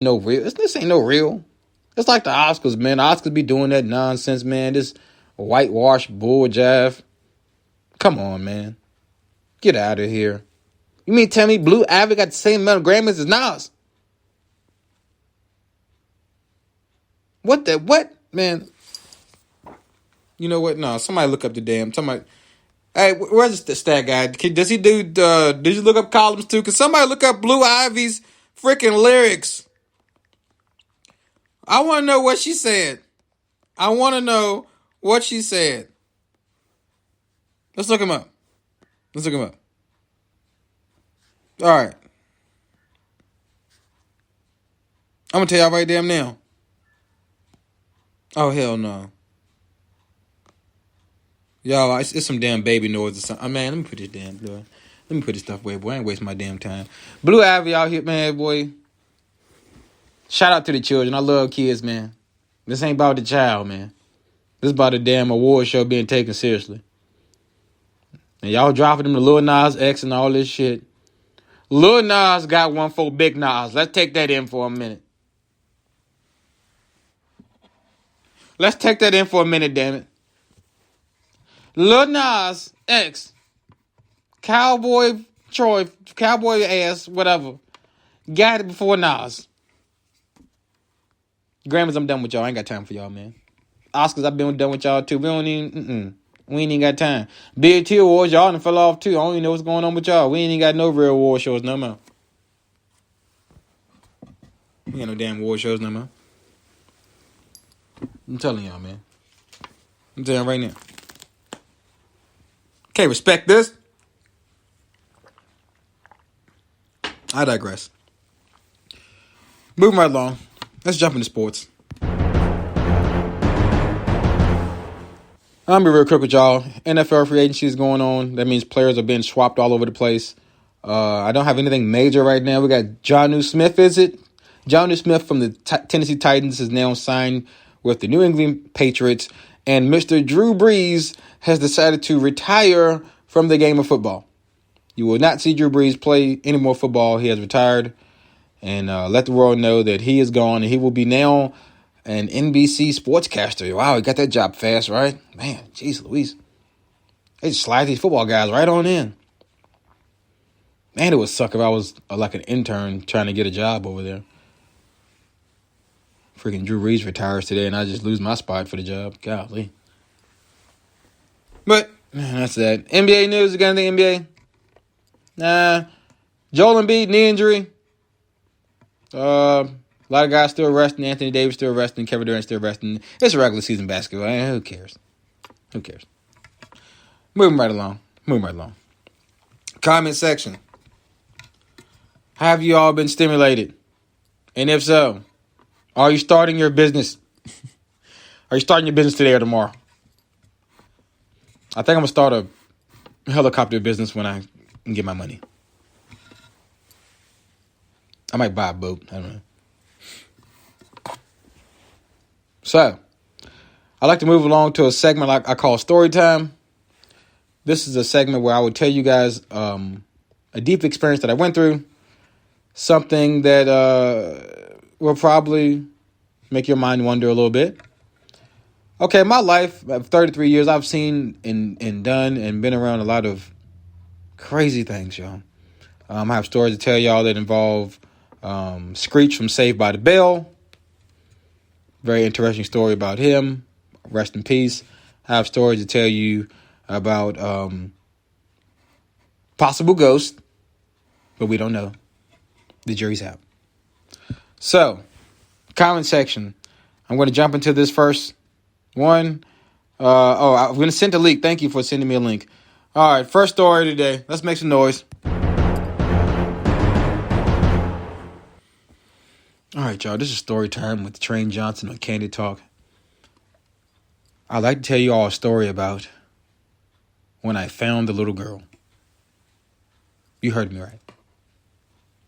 No real. This ain't no real. It's like the Oscars, man. The Oscars be doing that nonsense, man. This whitewash bull jive. Come on, man. Get out of here. You mean tell me Blue Ivy got the same amount of Grammys as Nas? What? Man. You know what? No, somebody look up the damn. Somebody. Hey, where's the stat guy? Does he do, did you look up columns too? Can somebody look up Blue Ivy's freaking lyrics? I want to know what she said. I want to know what she said. Let's look him up. All right. I'm going to tell y'all right damn now. Oh, hell no. Y'all, it's some damn baby noise or something. Man, let me put this stuff away, boy. I ain't wasting my damn time. Blue Ivy out here, man, boy. Shout out to the children. I love kids, man. This ain't about the child, man. This is about the damn award show being taken seriously. And y'all dropping them to Lil Nas X and all this shit. Lil Nas got one for Big Nas. Let's take that in for a minute. Damn it. Lil Nas X, Cowboy Troy, Cowboy ass, whatever, got it before Nas. Grammys, I'm done with y'all. I ain't got time for y'all, man. Oscars, I've been done with y'all too. We ain't even got time. BET Awards, y'all done fell off too. I don't even know what's going on with y'all. We ain't even got no real award shows no more. We ain't no damn award shows no more. I'm telling y'all, man. I'm telling y'all right now. Okay, respect this. I digress. Moving right along. Let's jump into sports. I'm gonna be real quick with y'all. NFL free agency is going on. That means players are being swapped all over the place. I don't have anything major right now. We got Jonnu Smith, is it? Jonnu Smith from the Tennessee Titans is now signed with the New England Patriots. And Mr. Drew Brees has decided to retire from the game of football. You will not see Drew Brees play any more football. He has retired. And let the world know that he is gone. And he will be now an NBC sportscaster. Wow, he got that job fast, right? Man, jeez Louise. They just slide these football guys right on in. Man, it would suck if I was like an intern trying to get a job over there. Freaking Drew Brees retires today and I just lose my spot for the job. Golly. But, that's that. NBA news, you got anything NBA? Nah. Joel Embiid, knee injury. A lot of guys still resting. Anthony Davis still resting. Kevin Durant still resting. It's regular season basketball. Who cares? Moving right along. Comment section. Have you all been stimulated? And if so, are you starting your business? Are you starting your business today or tomorrow? I think I'm going to start a helicopter business when I can get my money. I might buy a boat. I don't know. So, I like to move along to a segment like I call Story Time. This is a segment where I would tell you guys a deep experience that I went through. Something that will probably make your mind wonder a little bit. Okay, my life, of 33 years, I've seen and done and been around a lot of crazy things, y'all. I have stories to tell y'all that involve Screech from Saved by the Bell. Very interesting story about him. Rest in peace. I have stories to tell you about possible ghosts, but we don't know. The jury's out. So, comment section. I'm going to jump into this first one. I'm going to send a link. Thank you for sending me a link. All right, first story today. Let's make some noise. All right, y'all. This is story time with Train Johnson on Candid Talk. I'd like to tell you all a story about when I found the little girl. You heard me right.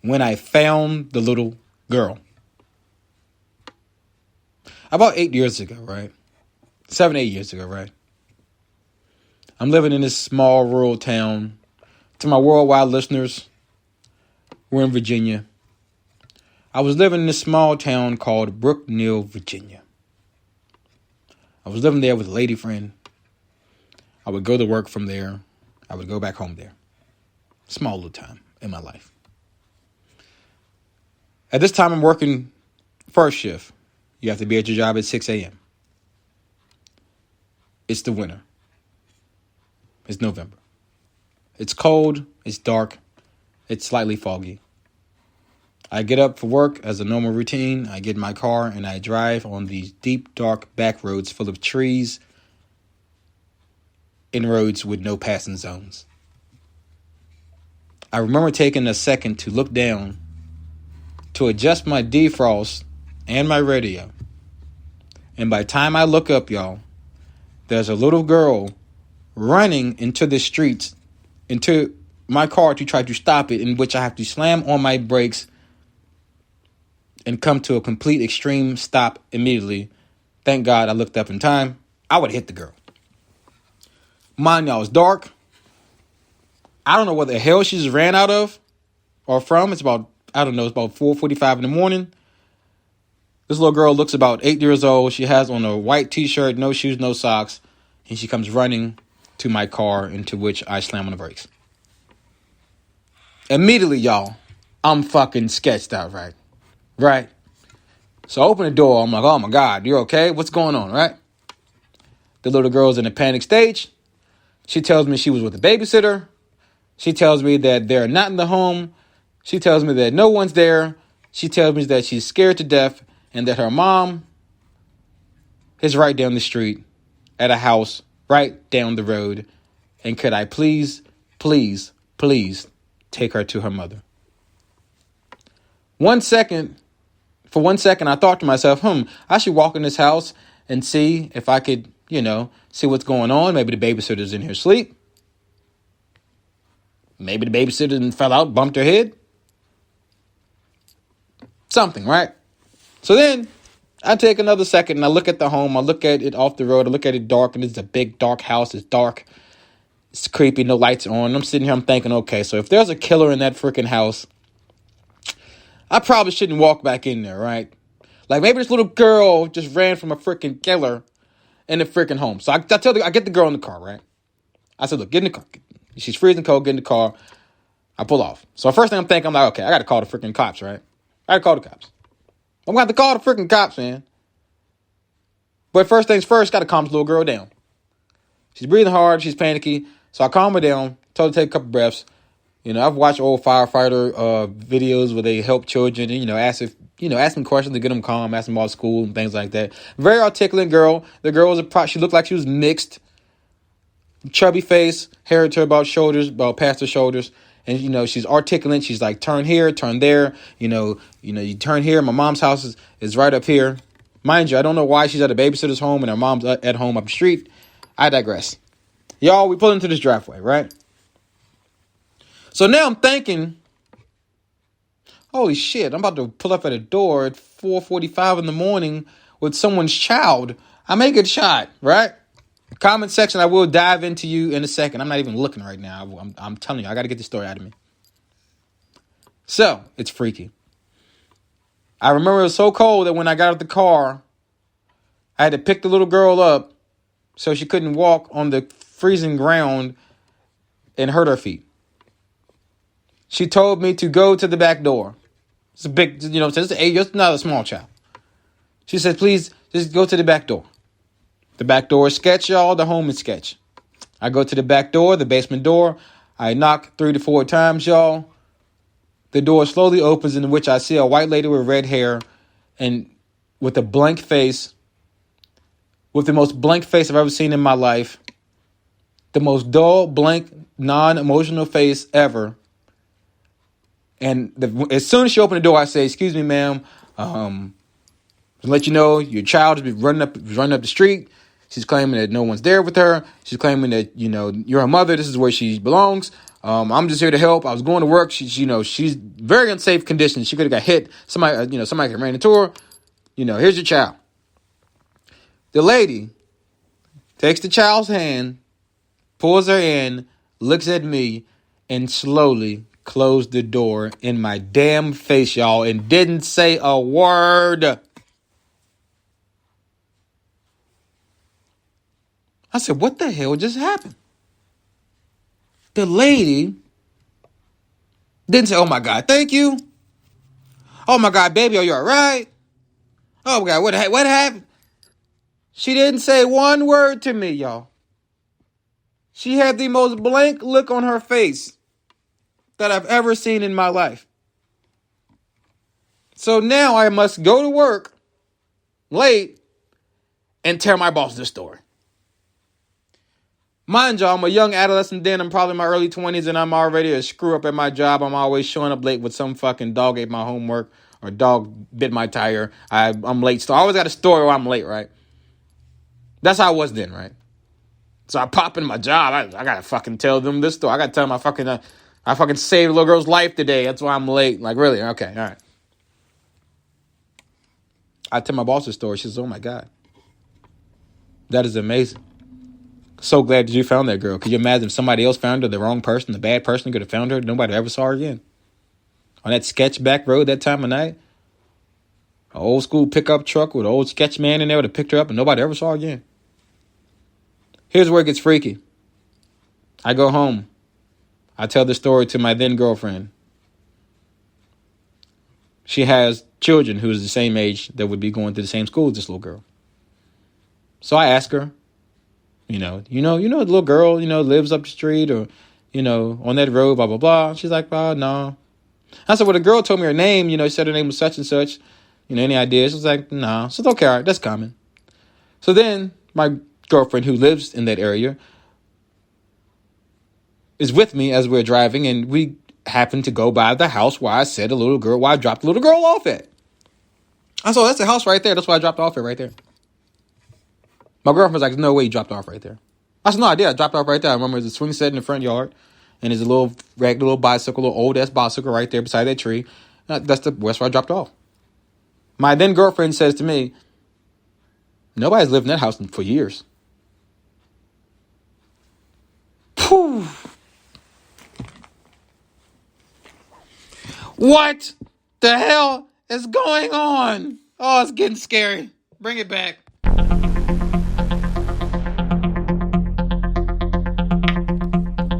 When I found the little girl. About 8 years ago, right? 7, 8 years ago, right? I'm living in this small rural town. To my worldwide listeners, we're in Virginia. I was living in a small town called Brookneal, Virginia. I was living there with a lady friend. I would go to work from there. I would go back home there. Small little time in my life. At this time, I'm working first shift. You have to be at your job at 6 a.m. It's the winter. It's November. It's cold. It's dark. It's slightly foggy. I get up for work as a normal routine. I get in my car and I drive on these deep, dark back roads full of trees and roads with no passing zones. I remember taking a second to look down to adjust my defrost and my radio. And by the time I look up, y'all, there's a little girl running into the streets, into my car to try to stop it, in which I have to slam on my brakes and come to a complete extreme stop immediately. Thank God I looked up in time. I would hit the girl. Mind y'all, it's dark. I don't know what the hell she just ran out of or from. It's about 4:45 in the morning. This little girl looks about 8 years old. She has on a white t-shirt, no shoes, no socks. And she comes running to my car, into which I slam on the brakes. Immediately, y'all, I'm fucking sketched out, right? Right? So I open the door. I'm like, oh my God, you're okay? What's going on, right? The little girl's in a panic stage. She tells me she was with a babysitter. She tells me that they're not in the home. She tells me that no one's there. She tells me that she's scared to death and that her mom is right down the street at a house right down the road. And could I please take her to her mother? For one second, I thought to myself, I should walk in this house and see if I could, see what's going on. Maybe the babysitter's in here asleep. Maybe the babysitter fell out, bumped her head. Something, right? So then I take another second and I look at the home. I look at it off the road. I look at it dark, and it's a big, dark house. It's dark. It's creepy. No lights on. I'm sitting here. I'm thinking, okay, so if there's a killer in that freaking house, I probably shouldn't walk back in there, right? Like maybe this little girl just ran from a freaking killer in the freaking home. So I get the girl in the car, right? I said, look, get in the car. She's freezing cold. Get in the car. I pull off. So first thing I'm thinking, I'm like, okay, I got to call the freaking cops, right? I got to call the cops. I'm going to have to call the freaking cops, man. But first things first, got to calm this little girl down. She's breathing hard. She's panicky. So I calm her down. Told her to take a couple breaths. I've watched old firefighter videos where they help children and, ask them questions to get them calm, ask them about school and things like that. Very articulate girl. The girl was she looked like she was mixed. Chubby face, hair to about past her shoulders. And, she's articulate. She's like, turn here, turn there. You turn here. My mom's house is right up here. Mind you, I don't know why she's at a babysitter's home and her mom's at home up the street. I digress. Y'all, we pull into this driveway, right? So now I'm thinking, holy shit, I'm about to pull up at a door at 4:45 in the morning with someone's child. I may get shot, right? Comment section, I will dive into you in a second. I'm not even looking right now. I'm telling you, I got to get the story out of me. So, it's freaky. I remember it was so cold that when I got out of the car, I had to pick the little girl up so she couldn't walk on the freezing ground and hurt her feet. She told me to go to the back door. It's a big, it's not a small child. She said, please, just go to the back door. The back door is sketch, y'all. The home is sketch. I go to the back door, the basement door. I knock 3 to 4 times, y'all. The door slowly opens, in which I see a white lady with red hair and with a blank face, with the most blank face I've ever seen in my life. The most dull, blank, non-emotional face ever. And as soon as she opened the door, I say, excuse me, ma'am, to let you know your child is running up the street. She's claiming that no one's there with her. She's claiming that, you're her mother. This is where she belongs. I'm just here to help. I was going to work. She's very unsafe conditions. She could have got hit. Somebody could ran into her. Here's your child. The lady takes the child's hand, pulls her in, looks at me, and slowly, closed the door in my damn face, y'all, and didn't say a word. I said, what the hell just happened? The lady didn't say, oh my God, thank you. Oh my God, baby, are you all right? Oh my God, what happened? She didn't say one word to me, y'all. She had the most blank look on her face that I've ever seen in my life. So now I must go to work late and tell my boss this story. Mind you, I'm a young adolescent then. I'm probably in my early 20s and I'm already a screw up at my job. I'm always showing up late with some fucking dog ate my homework or dog bit my tire. I'm late. So I always got a story where I'm late, right? That's how I was then, right? So I pop in my job. I gotta fucking tell them this story. I gotta tell them I fucking saved a little girl's life today. That's why I'm late. Like, really? Okay, all right. I tell my boss the story. She says, oh my God. That is amazing. So glad that you found that girl. Could you imagine if somebody else found her, the wrong person, the bad person could have found her? Nobody ever saw her again. On that sketch back road that time of night, an old school pickup truck with an old sketch man in there would have picked her up and nobody ever saw her again. Here's where it gets freaky. I go home. I tell the story to my then girlfriend. She has children who is the same age that would be going to the same school as this little girl. So I ask her, the little girl, lives up the street or, on that road, blah, blah, blah. She's like, oh, no. I said, well, the girl told me her name, she said her name was such and such. Any ideas? She was like, no. So it's okay, all right, that's common. So then my girlfriend who lives in that area is with me as we're driving, and we happen to go by the house where I dropped the little girl off at. I said, that's the house right there. That's why I dropped off at right there. My girlfriend was like, there's no way you dropped off right there. I said, no, I did. I dropped off right there. I remember there's a swing set in the front yard, and there's a little regular bicycle, little old-ass bicycle right there beside that tree. That's where I dropped off. My then girlfriend says to me, nobody's lived in that house for years. Phew. What the hell is going on? Oh, it's getting scary. Bring it back.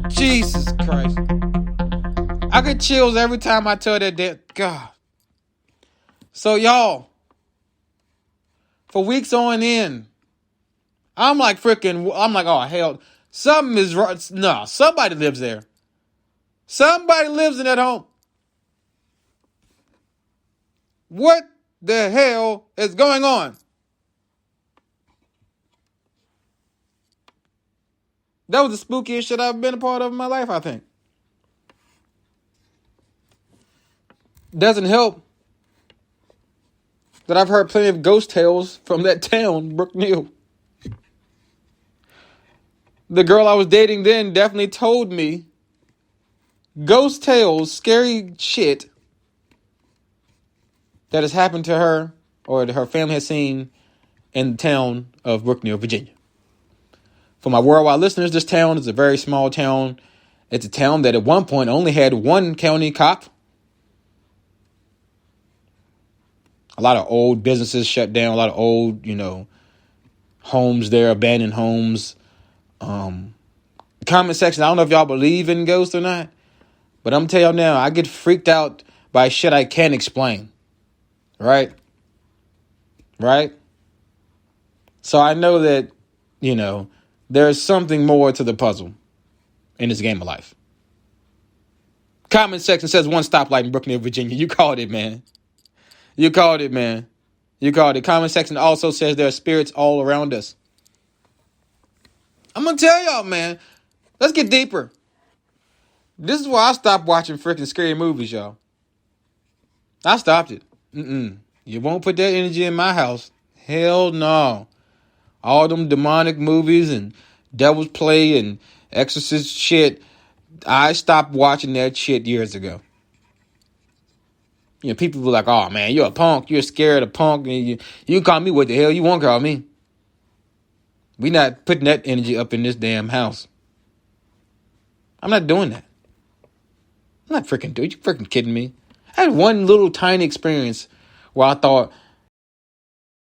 Jesus Christ. I get chills every time I tell that damn God. So y'all, for weeks on end, I'm like, oh hell, something is wrong. No, somebody lives there. Somebody lives in that home. What the hell is going on? That was the spookiest shit I've been a part of in my life, I think. Doesn't help that I've heard plenty of ghost tales from that town, Brookneal. The girl I was dating then definitely told me ghost tales, scary shit that has happened to her or that her family has seen in the town of Brookneal, Virginia. For my worldwide listeners, this town is a very small town. It's a town that at one point only had one county cop. A lot of old businesses shut down. A lot of old, homes there, abandoned homes. Comment section, I don't know if y'all believe in ghosts or not, but I'm telling y'all now, I get freaked out by shit I can't explain. Right? So I know that, there's something more to the puzzle in this game of life. Comment section says one stoplight in Brookneal, Virginia. You called it, man. You called it. Comment section also says there are spirits all around us. I'm going to tell y'all, man. Let's get deeper. This is why I stopped watching freaking scary movies, y'all. I stopped it. You won't put that energy in my house. Hell no. All them demonic movies and Devil's Play and Exorcist shit. I stopped watching that shit years ago. People were like, oh man, you're a punk. You're scared of punk. And you call me what the hell you want to call me. We not putting that energy up in this damn house. I'm not doing that. I'm not freaking, dude. You freaking kidding me? I had one little tiny experience where I thought